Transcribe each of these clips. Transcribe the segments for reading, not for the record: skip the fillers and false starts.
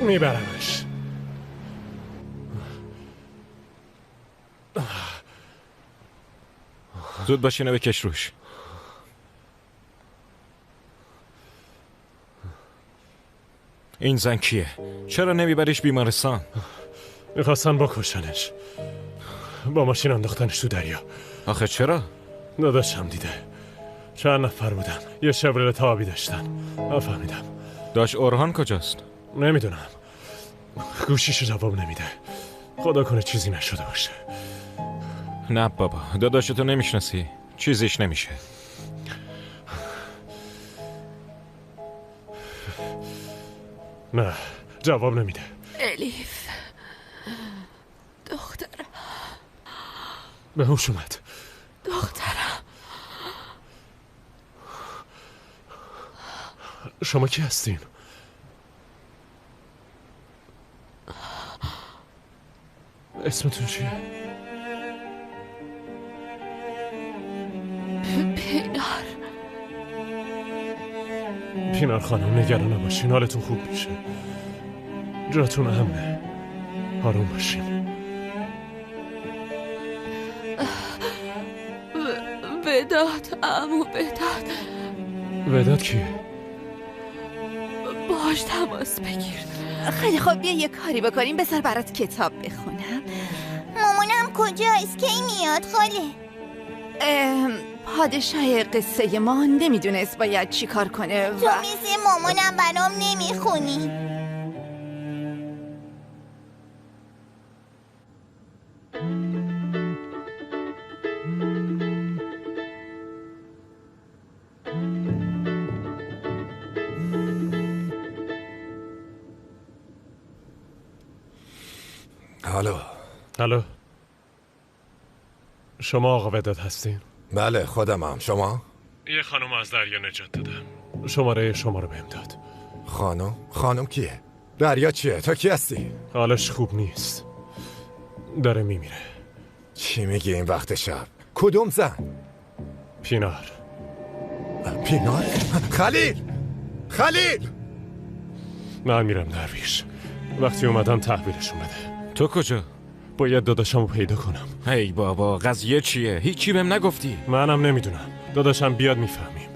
میبرمش. زود باش اینو بکش روش. این زن کیه؟ چرا نمیبریش بیمارستان؟ میخواستن بکشنش، با ماشین انداختنش تو دریا. آخه چرا؟ داداشم دیده، چند نفر بودن، یه شورلت آبی داشتن. نفهمیدم. داش اورهان کجاست؟ نمیدونم، گوشیشو جواب نمیده. خدا کنه چیزی نشده باشه. نه بابا، داداشتو نمیشناسی، چیزیش نمیشه. نه، جواب نمیده. الیف دخترم، به هوش اومد. دخترم. شما کی هستین؟ اسمتون چیه؟ پینار. پینار خانم، نگران نباشین، حالتون خوب میشه. جاتون امنه، آروم باشین. وداد عمو، وداد. وداد کیه؟ باهاش تماس بگیر. خیلی خوب، بیا یه کاری بکنیم. بذار برات کتاب بخونم. مامانم کجاست؟ کی میاد خاله؟ پادشاه قصه ما نمیدونست باید چی کار کنه تو میز مامانم برام نمیخونی. الو، شما آقا وداد هستین؟ بله خودمم. شما؟ یه خانم از دریا نجات دادم، شماره شما رو بهم داد. خانم کیه؟ دریا چیه؟ تو کی هستی؟ حالش خوب نیست، داره میمیره. چی میگی این وقت شب؟ کدوم زن؟ پینار. پینار؟ خلیل من میرم درویش، وقتی اومدم تحویلشون بده. تو کجا؟ باید داداشم رو پیدا کنم. هی بابا، قضیه چیه؟ هیچی بهم نگفتی. منم نمیدونم، داداشم بیاد میفهمیم.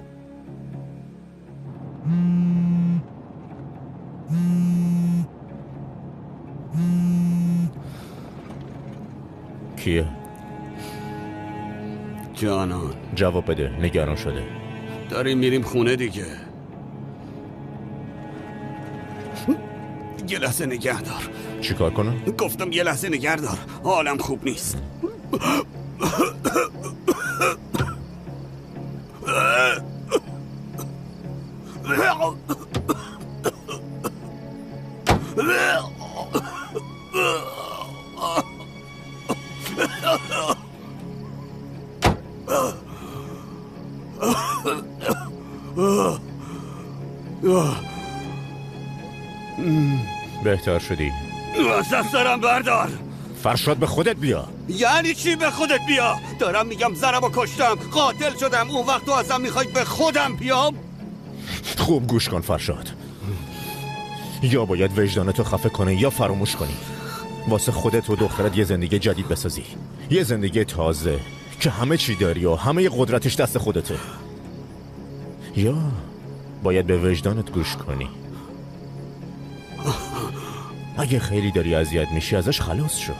کیه؟ جانان جواب بده، نگران شده. داریم میریم خونه دیگه. یه لحظه نگه دار. چی کار کنم؟ گفتم یه لحظه نگه دار، حالم خوب نیست. بهتر شدی؟ از سرم بردار. فرشاد به خودت بیا. یعنی چی به خودت بیا؟ دارم میگم زنمو کشتم، قاتل شدم، اون وقت تو ازم میخوای به خودم بیام؟ خوب گوش کن فرشاد، یا باید وجدانتو خفه کنی یا فراموش کنی، واسه خودت و دخترت یه زندگی جدید بسازی، یه زندگی تازه که همه چی داری و همه قدرتش دست خودته، یا باید به وجدانت گوش کنی. اگه خیلی داری اذیت میشی ازش خلاص شو.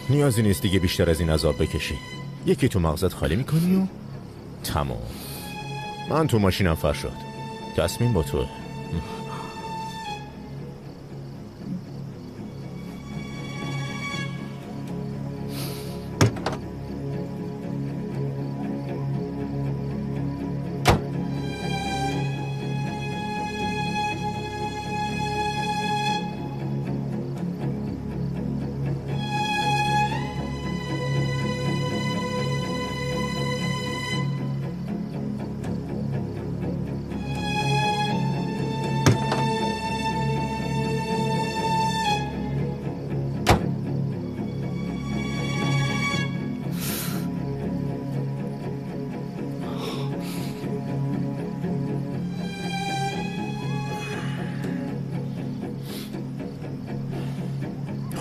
نیازی نیست دیگه بیشتر از این عذاب بکشی. یکی تو مغزت خالی میکنی و تمام. من تو ماشینم فرشاد، تصمیم با توه.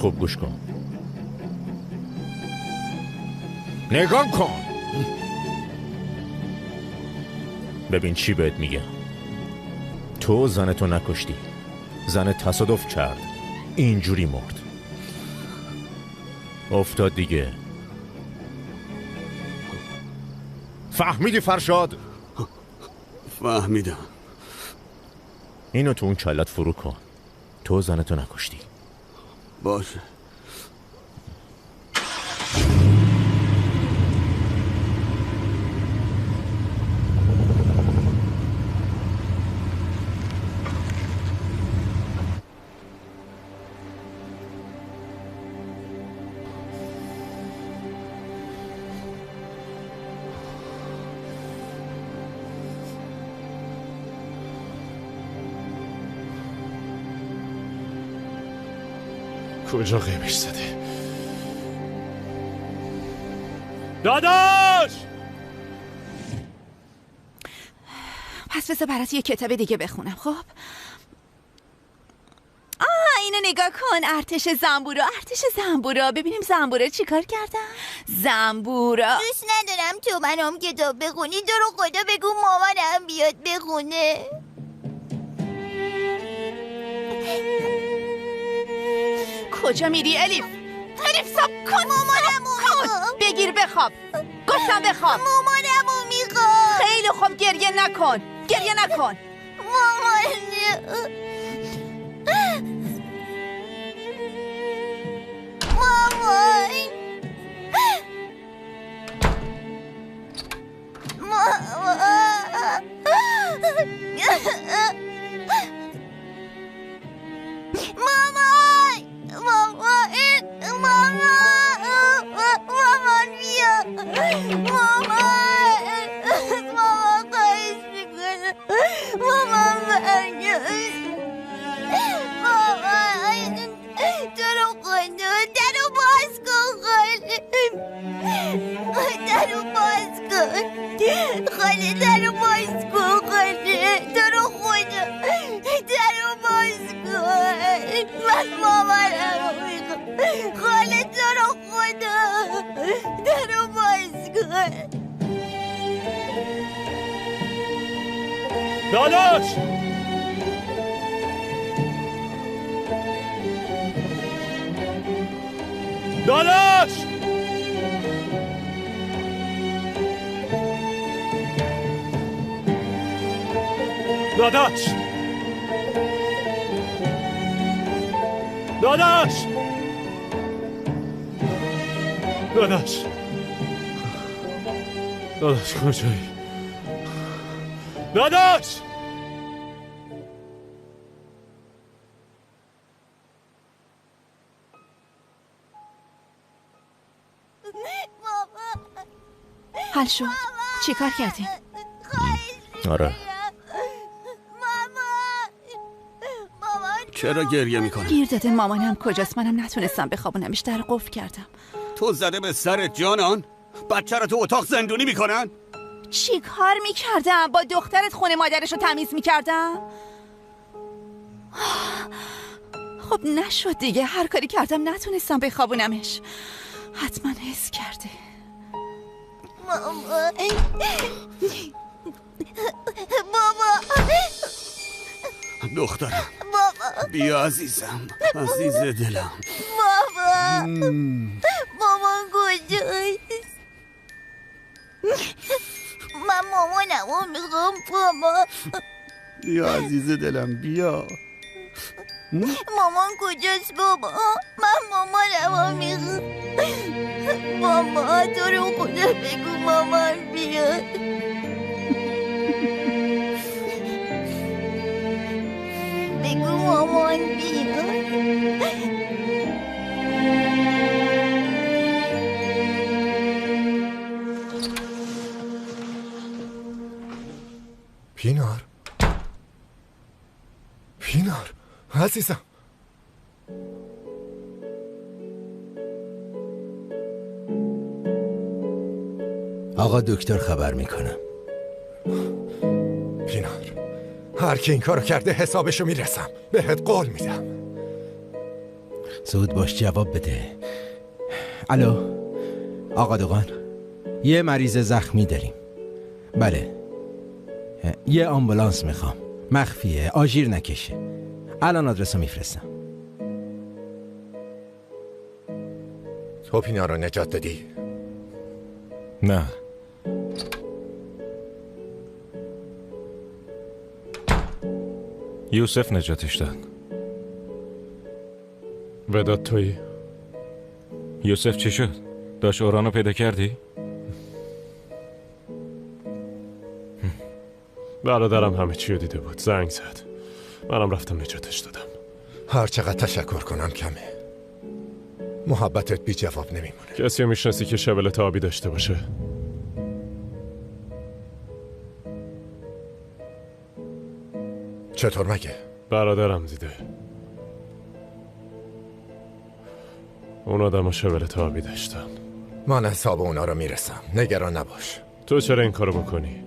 خوب گوش کن. نگاه کن. ببین چی بهت میگم. تو زنتو نکشتی. زن تصادف کرد، اینجوری مرد. افتاد دیگه. فهمیدی فرشاد؟ فهمیدم. اینو تو اون کلت فرو کن. تو زنتو نکشتی. باشه. کجا قیمش زده؟ داداش! پس بذار برات یه کتاب دیگه بخونم. خب اینو نگاه کن. ارتش زنبورا. ببینیم زنبورا چی کار کردن. زنبورا دوست ندارم تو منم کتاب بخونی. تو رو خدا بگو مامانم بیاد بخونه. کجا میری الیف؟ سب کن. مامانمو میخوام. بگیر بخواب. گفتم بخواب. مامانمو میخوام. خیلی خوب گریه نکن. مامان. خاله درو باز کن. خاله درو خدا درو باز کن. من مامانم میخوام. خاله درو خدا درو باز کن. داداش! داداش! داداش! داداش! داداش! داداش کجایی؟ داداش! حل شد. چی کار کردی؟ آره. چرا گریه میکنه؟ گیر داده مامانم کجاست. منم نتونستم بخوابونمش. در قفل کردم. تو زده به سرت جانان؟ بچه رو تو اتاق زندونی میکنن؟ چی کار میکردم؟ با دخترت خونه مادرش رو تمیز میکردم؟ خب نشد دیگه. هر کاری کردم نتونستم بخوابونمش. حتما حس کرده. بابا دخترم بابا بیا عزیزم. عزیز دلم. بابا مامان کجاست؟ من مامانمو میخوام. بابا بیا عزیز دلم بیا. مامان کجاست بابا؟ من مامانمو میخوام. بابا تو رو خدا بگو مامان بیاد. بگو مامان بیاد. پینار عزیزم. آقا دکتر خبر میکنم. پینار هر کی این کارو کرده حسابشو میرسم. بهت قول میدم. زود باش جواب بده. الو آقا دوغان، یه مریض زخمی داریم. بله، یه آمبولانس میخوام، مخفیه، آژیر نکشه. الان آدرسو میفرستم. توپینا رو نجات دادی؟ نه. یوسف نجاتش داد. وداد تویی؟ یوسف چی شد؟ داشت اورانو پیدا کردی؟ برادرم همه چی رو دیده بود، زنگ زد. منم رفتم نجاتش دادم. هر چقدر تشکر کنم کمه. محبتت بی جواب نمیمونه. کسی رو میشناسی که شبلت آبی داشته باشه؟ چطور مگه؟ برادرم دیده. اون آدم ها شبلت آبی داشتن. من حساب اونا رو میرسم، نگران نباش. تو چرا این کارو بکنی؟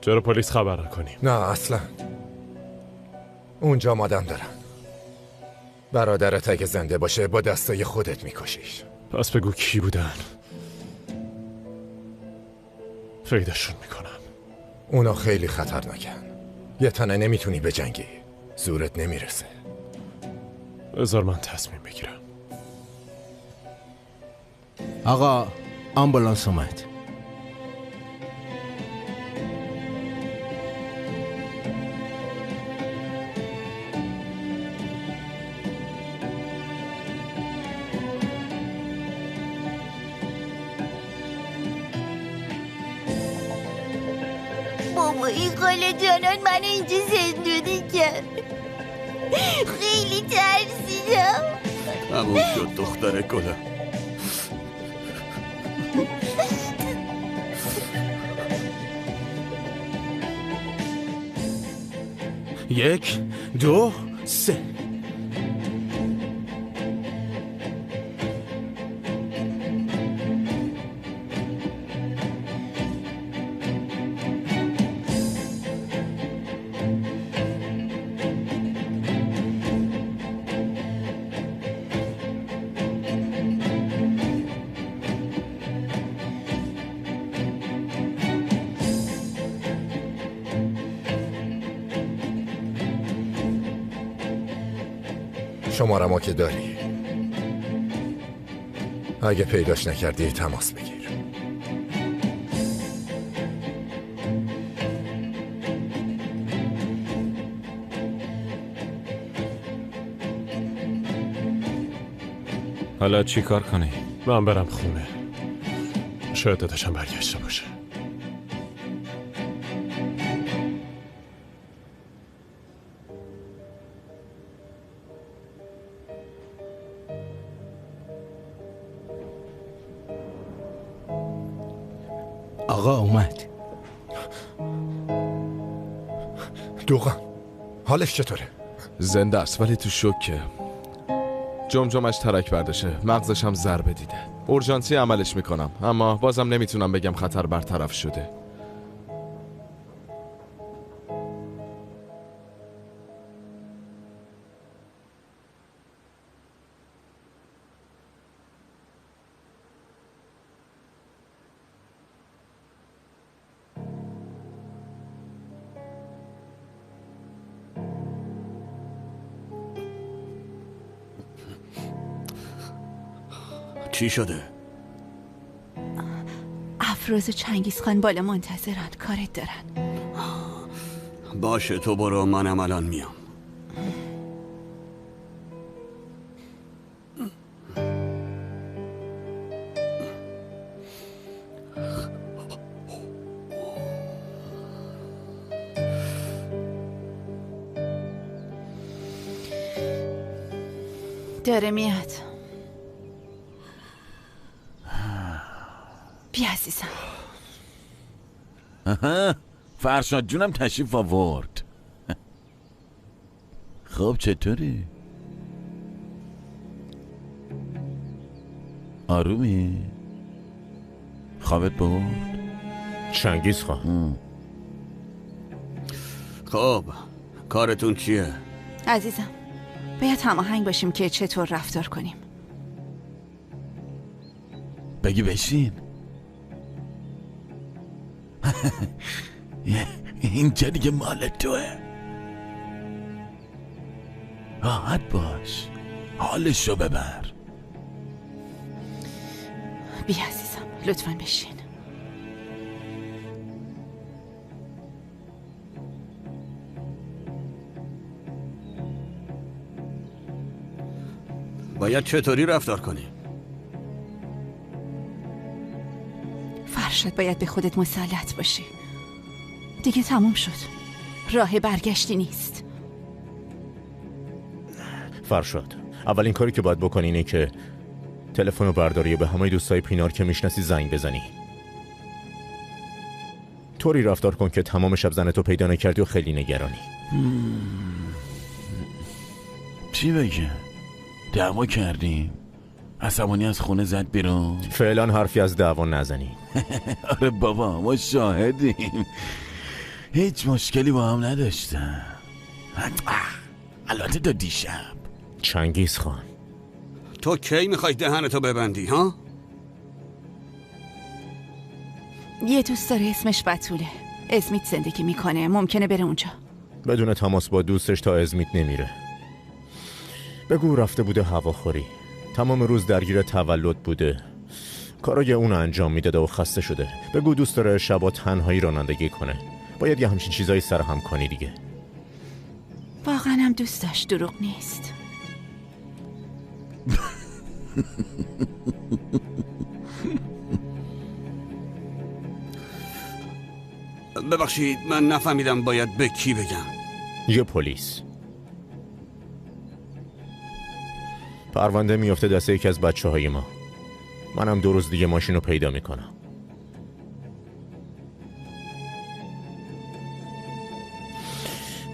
چرا پلیس خبر نکنی؟ نه اصلا. اونجا مادم دارن. برادرت اگه زنده باشه با دستای خودت میکشیش. پس بگو کی بودن؟ پیداشون میکنم. اونا خیلی خطرناکن. یه تنه نمیتونی بجنگی، زورت نمیرسه. بذار من تصمیم بگیرم. آقا آمبولانس اومد. بابا این خاله جانان من اینجا زندونی کرد. خیلی ترسیدم. همون شد دختر گلم. یک، دو، سه. شمارمو که داری. اگه پیداش نکردی تماس بگیر. حالا چی کار کنی؟ من برم خونه. شاید داداشم برگشته باشه. آقا اومد. دوغان حالش چطوره؟ زنده است ولی تو شوکه. جمجمش ترک بردشه، مغزش هم ضربه دیده. اورژانسی عملش میکنم اما بازم نمیتونم بگم خطر برطرف شده. چی شده؟ افروز و چنگیزخان بالا منتظرن، کارت دارن. باشه تو برو، منم الان میام. داره میاد. بیا عزیزم. فرشاد جونم تشریف آورد. خب چطوری؟ آرومی؟ خوابت برد؟ چنگیز خان. خب کارتون چیه؟ عزیزم باید هماهنگ باشیم که چطور رفتار کنیم. بگی بشین. اینجا دیگه مال توه. راحت باش، حالشو ببر. بیا عزیزم، لطفاً بشین. باید چطوری رفتار کنی؟ فرشاد باید به خودت مسلط باشی. دیگه تموم شد، راه برگشتی نیست. فرشاد، اولین کاری که باید بکنی اینه که تلفن رو برداری و به همه دوستای پینار که میشناسی زنگ بزنی. طوری رفتار کن که تمام شب زنتو پیدا نکردی و خیلی نگرانی. چی بگم؟ دعوا کردیم، عصبانی از خونه زد بیرون. فعلا حرفی از دعوا نزنی. آره بابا، ما شاهدیم، هیچ مشکلی با هم نداشتم. البته تا دیشب. چنگیز خان، تو کی میخوای دهنتو ببندی ها؟ یه دوست داره اسمش بتوله، ازمیت زندگی میکنه، ممکنه بره اونجا. بدون تماس با دوستش تا ازمیت نمیره. بگو رفته بوده هواخوری، تمام روز درگیر تولد بوده، کارای اون انجام میداده و خسته شده. بگو دوست داره شبا تنهایی رانندگی کنه. باید یه همچین چیزایی سر هم کنی دیگه. واقعا هم دوست داشت، دروغ نیست. ببخشید من نفهمیدم باید به کی بگم. یه پلیس. پرونده میفته دست یکی از بچه های ما. منم 2 روز دیگه ماشین رو پیدا میکنم.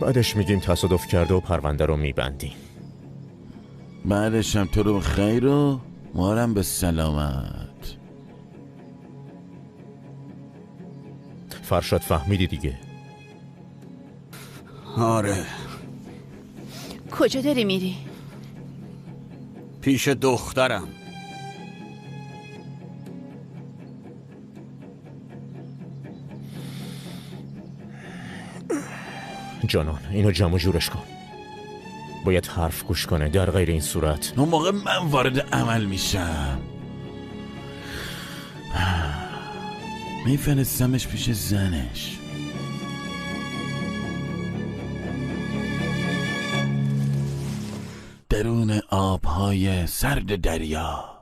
بعدش میگیم تصادف کرده و پرونده رو میبندیم. بعدش هم تو رو خیر و مارم به سلامت. فرشاد فهمیدی دیگه؟ آره. کجا داری میری؟ پیش دخترم. جانان اینو جمع جورش کن. باید حرف گوش کنه، در غیر این صورت اون موقع من وارد عمل میشم. میفرستمش پیش زنش. درون آبهای سرد دریا.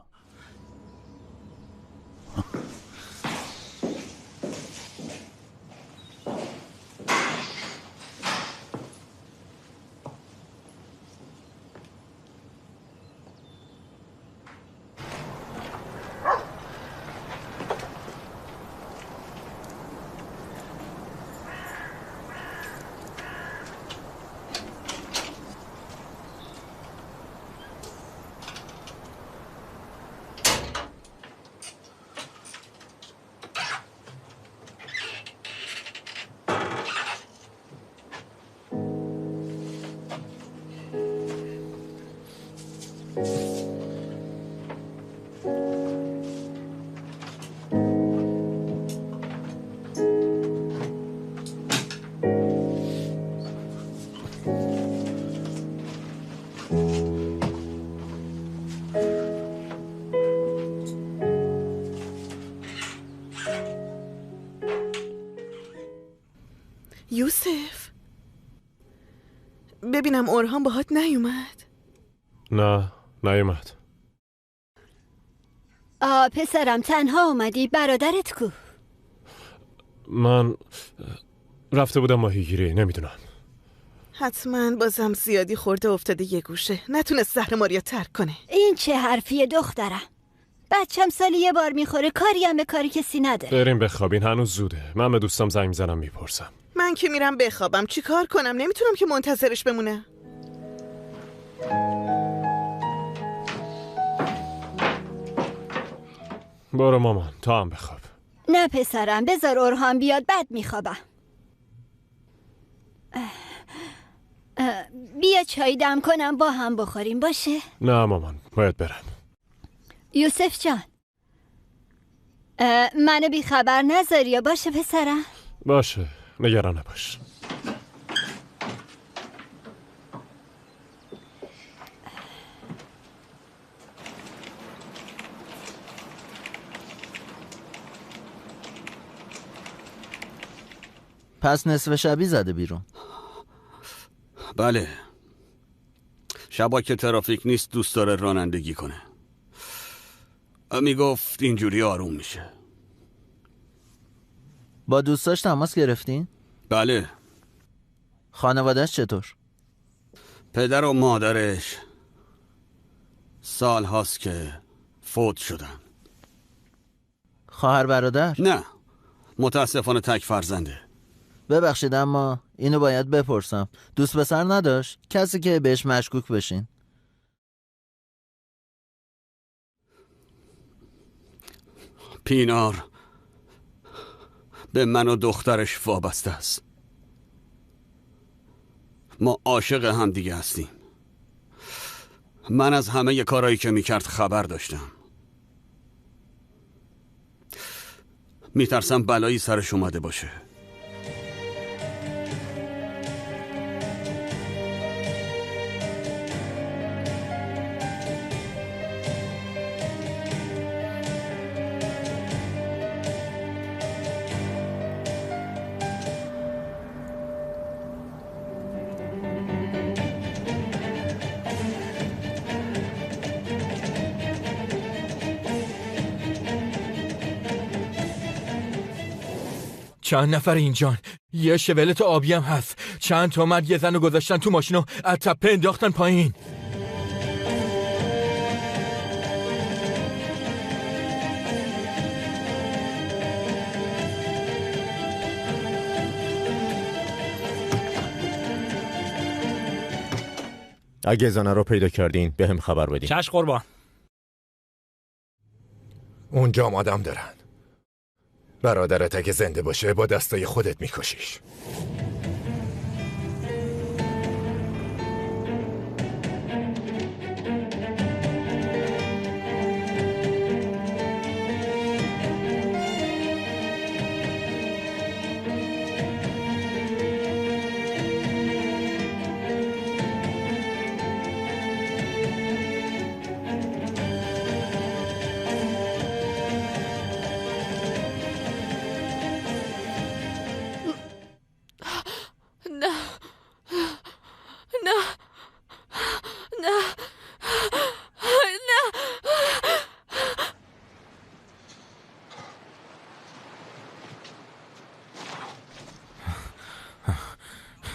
یوسف، ببینم اورهان باهات نیومد؟ نه نیومد. پسرم تنها اومدی؟ برادرت کو؟ من رفته بودم ماهیگیری، نمیدونم. حتما بازم زیادی خورده افتاده یه گوشه، نتونست زهرماریا ترک کنه. این چه حرفیه دخترم؟ بچم سالی یه بار میخوره، کاری هم به کاری کسی نداره. بریم بخوابین، هنوز زوده. من به دوستم زنگ میزنم میپرسم. من که میرم بخوابم، چی کار کنم؟ نمیتونم که منتظرش بمونم. برو مامان، تا هم بخواب. نه پسرم، بذار اورهان بیاد بعد میخوابم. بیا چای دم کنم با هم بخوریم باشه؟ نه مامان، باید برم. یوسف جان، منو بی خبر نذاری یا باشه پسرم؟ باشه، نگران نباش. پس نصف شبی زده بیرون؟ بله، شبا که ترافیک نیست دوست داره رانندگی کنه. میگفت اینجوری آروم میشه. با دوستاش تماس گرفتین؟ بله. خانوادهش چطور؟ پدر و مادرش سال هاست که فوت شدن. خواهر برادر؟ نه، متاسفانه تک فرزنده. ببخشید اما اینو باید بپرسم، دوست پسر نداشت؟ کسی که بهش مشکوک بشین؟ پینار به من و دخترش وابسته است. ما عاشق هم دیگه هستیم. من از همه کارهایی که میکرد خبر داشتم. میترسم بلایی سرش اومده باشه. چند نفر اینجان؟ یه شولت آبی هم هست. چند تا مرد یه زن رو گذاشتن تو ماشین و از تپه انداختن پایین. اگه زنه رو پیدا کردین به هم خبر بدین. چشم قربان. اونجا آدم دارن. برادرت اگه زنده باشه با دستای خودت میکشیش.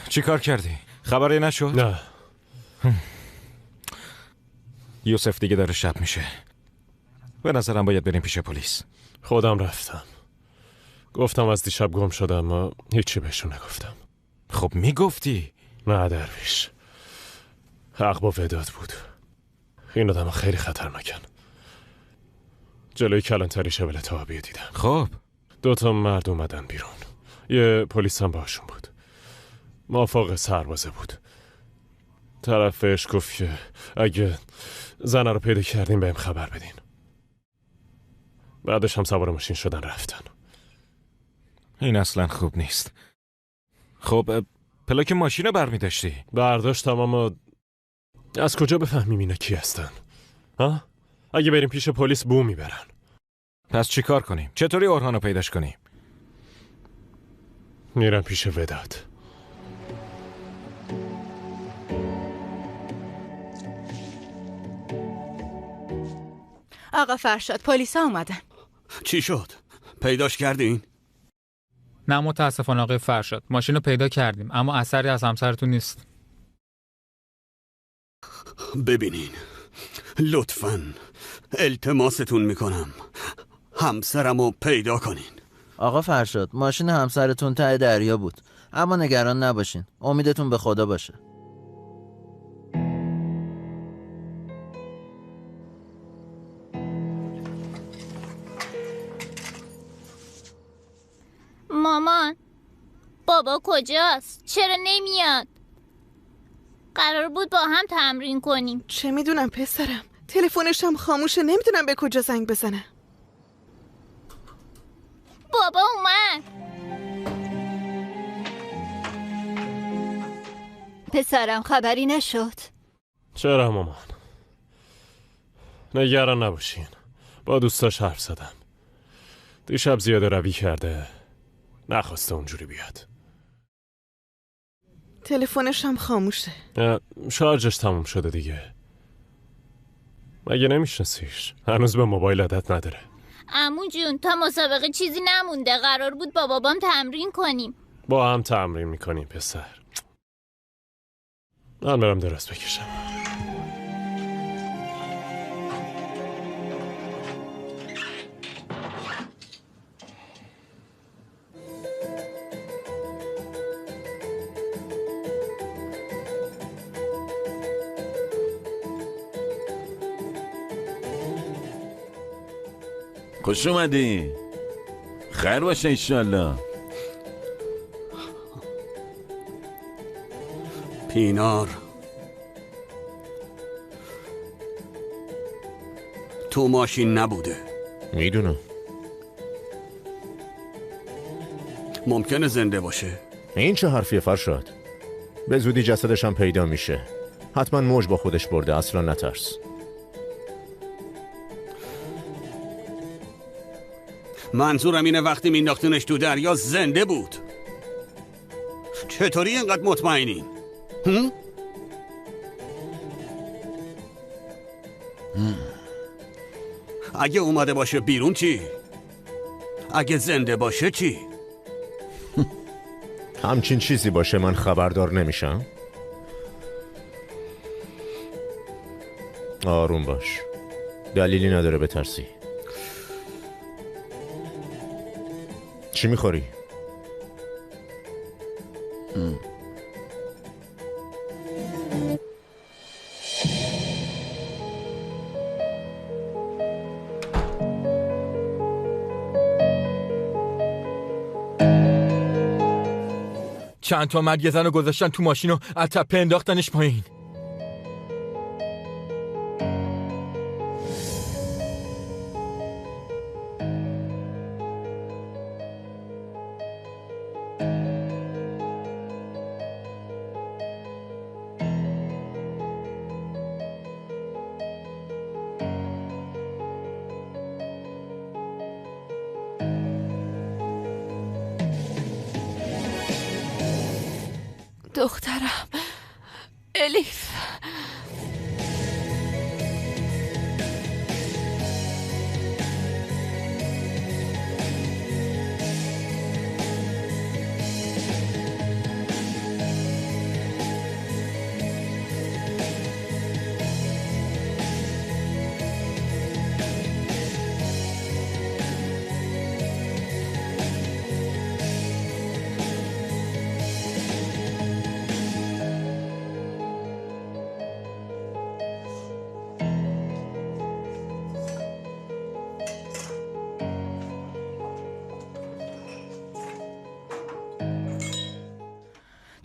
چی کار کردی؟ خبری نشد؟ نه. یوسف دیگه داره شب میشه. به نظرم باید بریم پیش پلیس. خودم رفتم. گفتم از دیشب گم شدم اما هیچی بهشون نگفتم. خب میگفتی؟ نه درویش، حق با وداد بود. این آدم خیلی خطرناکن. جلوی کلانتری شولت آبی دیدم. خب 2 مرد اومدن بیرون. یه پلیس هم باشون بود. موافق سربازه بود. طرفش گفت که اگه زنه رو پیدا کردین بهم خبر بدین. بعدش هم سوار ماشین شدن رفتن. این اصلا خوب نیست. خب پلاک ماشین رو برمی داشتی؟ برداشتم اما از کجا بفهمیم اینا کی هستن؟ ها؟ اگه بریم پیش پلیس بو میبرن. پس چی کار کنیم؟ چطوری اورهان رو پیداش کنیم؟ میرم پیش وداد. آقا فرشاد، پلیسا اومدن. چی شد؟ پیداش کردین؟ نه متاسفانه آقای فرشاد، ماشین رو پیدا کردیم اما اثری از همسرتون نیست. ببینین، لطفاً التماستون میکنم همسرمو پیدا کنین. آقا فرشاد، ماشین همسرتون ته دریا بود، اما نگران نباشین، امیدتون به خدا باشه. مامان، بابا کجاست؟ چرا نمیاد؟ قرار بود با هم تمرین کنیم. چه میدونم پسرم، تلفنشم خاموشه، نمیدونم به کجا زنگ بزنم. بابا اومد. پسرم خبری نشد؟ چرا مامان؟ نگران نباشین، با دوستاش حرف زدم. دیشب زیاده روی کرده، نخواسته اونجوری بیاد. تلفنشم خاموشه. شارژش تموم شده دیگه. مگه نمیشناسیش؟ هنوز به موبایل عادت نداره. عمو جون تا مسابقه چیزی نمونده، قرار بود با بابام تمرین کنیم. با هم تمرین میکنیم پسر. من برم دراز بکشم. خوش اومدی. خیر باشه انشالله. پینار تو ماشین نبوده. میدونم. ممکنه زنده باشه. این چه حرفیه فرشاد؟ به زودی جسدش هم پیدا میشه. حتما موج با خودش برده، اصلا نترس. منظورم اینه وقتی مینداختنش تو دریا زنده بود. چطوری اینقدر مطمئنین؟ اگه اومده باشه بیرون چی؟ اگه زنده باشه چی؟ همچین چیزی باشه من خبردار نمیشم؟ آروم باش، دلیلی نداره بترسی. چی میخوری؟ چند تا مرد یه زن رو گذاشتن تو ماشین و از تپه انداختنش پایین. دخترم الیف.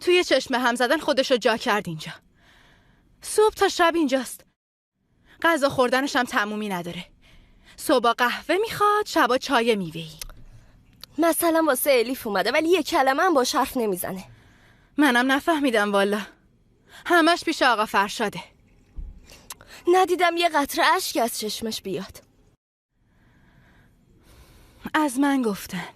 توی چشمه هم زدن خودشو جا کرد اینجا. صبح تا شب اینجاست. غذا خوردنش هم تمومی نداره. صبح قهوه میخواد، شبا چای میوه‌ای. مثلا واسه الیف اومده ولی یه کلمه هم باش حرف نمیزنه. منم نفهمیدم والا. همش پیش آقا فرشاده. ندیدم یه قطره اشک از چشمش بیاد. از من گفتن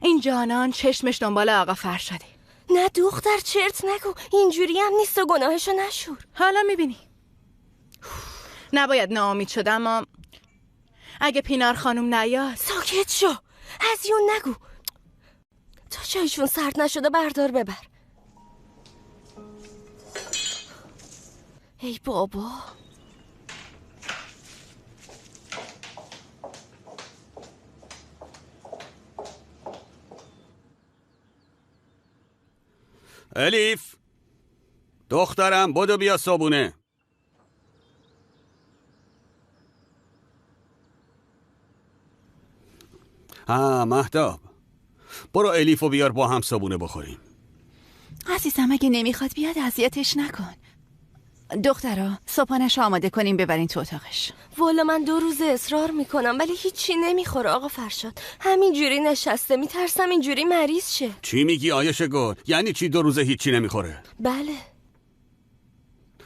این جانان چشمش دنبال آقا فرشاده. نه دختر چرت نگو، اینجوری هم نیست و گناهشو نشور. حالا میبینی نباید ناامید شد، اما اگه پینار خانم نیاد. ساکت شو، هزیون نگو. تا چایشون سرد نشده بردار ببر. ای بابا. الیف دخترم بدو بیا صابونه. مهتاب برو الیفو بیار با هم صابونه بخوریم. عزیزم اگه نمیخواد بیاد اذیتش نکن. دخترا صبحانش آماده کنیم ببرین تو اتاقش. والا من 2 روز اصرار میکنم ولی هیچی نمیخوره آقا فرشاد. همینجوری نشسته، میترسم اینجوری مریض شه. چی میگی آیش گل؟ یعنی چی 2 روز هیچی نمیخوره؟ بله.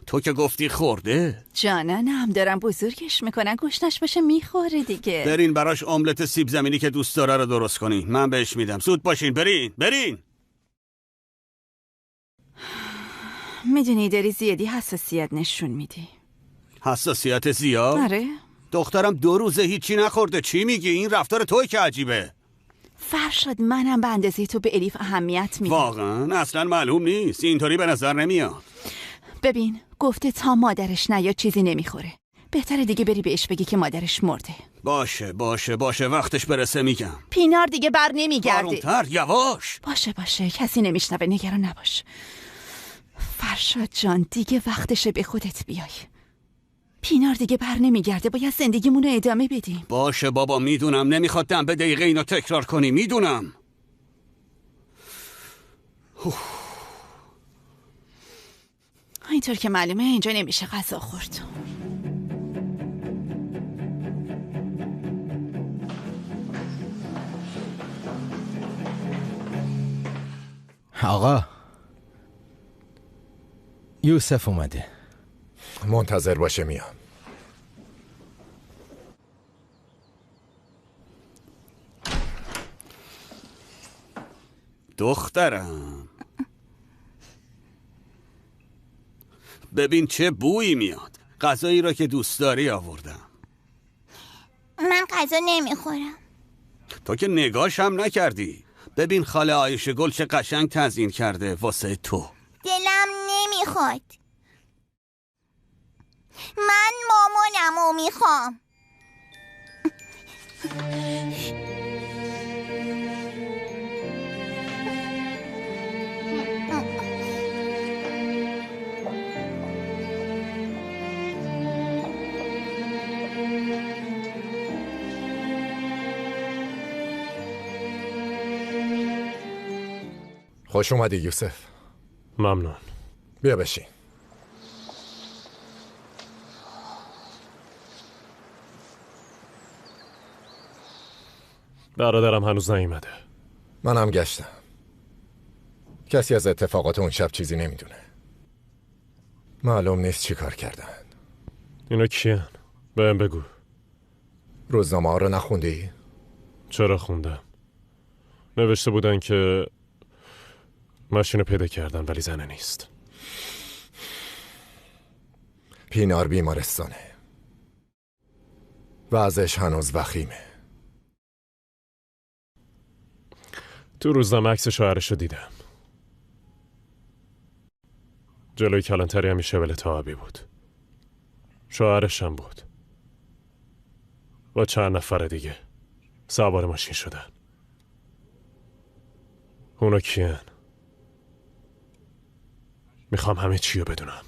تو که گفتی خورده. جانانم دارم بزرگش میکنن، گوشتش باشه میخوره دیگه. برین براش املت سیب زمینی که دوست داره رو درست کنین، من بهش میدم. زود باشین، برین. میدونی داری زیادی حساسیت نشون میدی. حساسیت زیاد؟ آره. دخترم 2 روزه هیچی نخورده. چی میگی؟ این رفتار توی که عجیبه. فرشاد منم به اندازه تو به الیف اهمیت میدم. واقعا اصلا معلوم نیست، اینطوری به نظر نمیاد. ببین گفته تا مادرش نیاد چیزی نمیخوره. بهتره دیگه بری بهش بگی که مادرش مرده. باشه وقتش برسه میگم. پینار دیگه بر نمیگرده. آرومتر، یواش. باشه کسی نمیشنوه، نگران نباش. فرشاد جان دیگه وقتشه به خودت بیای. پینار دیگه بر نمیگرده، باید زندگیمونو ادامه بدیم. باشه بابا میدونم، نمیخواد دم به دقیقه اینو تکرار کنی، میدونم. اینطور که معلومه اینجا نمیشه غذا خورد. آقا یوسف اومده. منتظر باشه میام. دخترم ببین چه بویی میاد. غذایی را که دوست داری آوردم. من غذا نمیخورم. تو که نگاش هم نکردی. ببین خاله عایشه گل چه قشنگ تزیین کرده واسه تو. دلم نمیخواد. من مامانمو میخوام. خوش اومدی یوسف. ممنون. بیا بشین. برادرم هنوز نیومده. منم گشتم. کسی از اتفاقات اون شب چیزی نمیدونه. معلوم نیست چی کار کردن. اینا کیان؟ بهم بگو. روزنامه ها رو نخوندی؟ چرا خوندم. نوشته بودن که ماشین رو پیدا کردن ولی زنه نیست. پینار بیمارستانه. وضعش هنوز وخیمه. تو روزنامه عکس شوهرش رو دیدم. جلوی کلانتری همیشه ولت آبی بود. شوهرش هم بود. با چند نفر دیگه سوار ماشین شدن. اونا کیان؟ میخوام همه چی رو بدونم.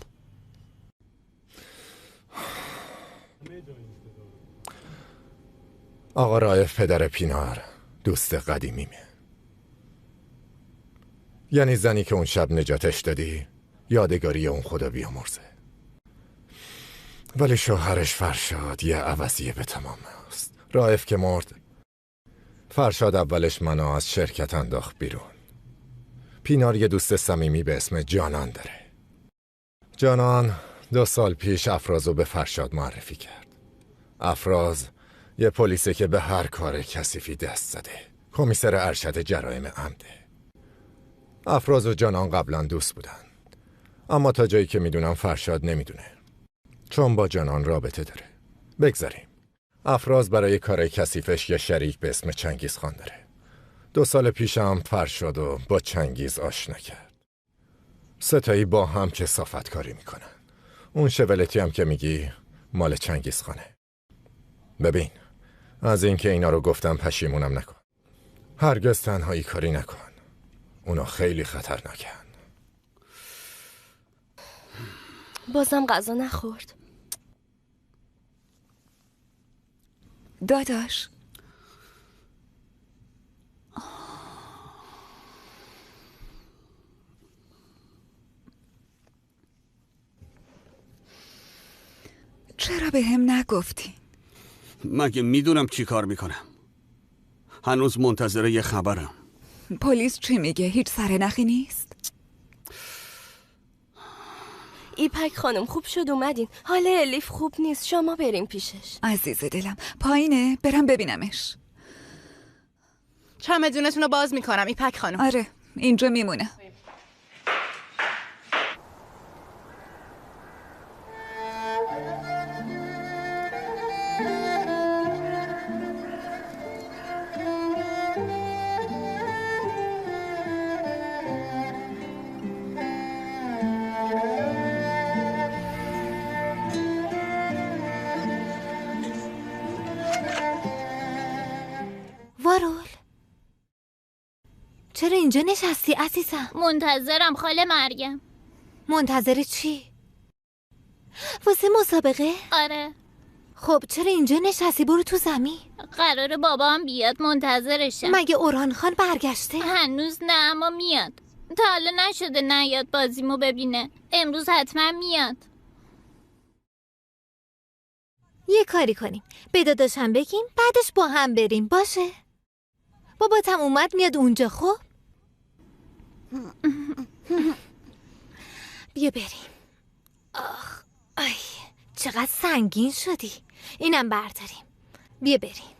آقا رائف پدر پینار دوست قدیمیمه. یعنی زنی که اون شب نجاتش دادی یادگاری اون خدا بیامرزه. ولی شوهرش فرشاد یه عوضیه به تمام است. رائف که مرد فرشاد اولش منو از شرکت انداخت بیرون. پینار یه دوست صمیمی به اسم جانان داره. جانان 2 سال پیش افرازو به فرشاد معرفی کرد. افراز یه پلیسه که به هر کار کثیفی دست زده. کمیسر ارشد جرایم عمده. افراز و جانان قبلا دوست بودن، اما تا جایی که میدونم فرشاد نمیدونه، چون با جانان رابطه داره. بگذاریم. افراز برای کار کثیفش یه شریک به اسم چنگیز خان داره. 2 سال پیشم فرشاد و با چنگیز آشنا کرد. 3 تایی با هم کثافت کاری میکنن. اون شولتی هم که میگی مال چنگیز خانه. ببین، از اینکه اینا رو گفتم پشیمونم نکن. هرگز تنهایی کاری نکن. اونا خیلی خطرناکن. بازم غذا نخورد. داداش چرا به هم نگفتی؟ مگه میدونم چی کار میکنم؟ هنوز منتظر یه خبرم. پلیس چی میگه؟ هیچ سرنخی نیست؟ ایپک خانم خوب شد اومدین. حال الیف خوب نیست، شما بریم پیشش. عزیز دلم پایینه، برم ببینمش. چمدونتون رو باز میکنم ایپک خانم. آره اینجا میمونه. وارول چرا اینجا نشستی عزیزم؟ منتظرم خاله مریم. منتظر چی؟ واسه مسابقه؟ آره. خب چرا اینجا نشستی؟ برو تو زمین. قراره بابام بیاد، منتظرشم. مگه اوران خان برگشته؟ هنوز نه، اما میاد. تا حالا نشده نیاد بازیمو ببینه. امروز حتما میاد. یه کاری کنیم، به داداشم بگیم بعدش با هم بریم. باشه؟ باباتم اومد میاد اونجا. خب بیا بریم. آخ آی چقدر سنگین شدی. اینم برداریم. بیا بریم.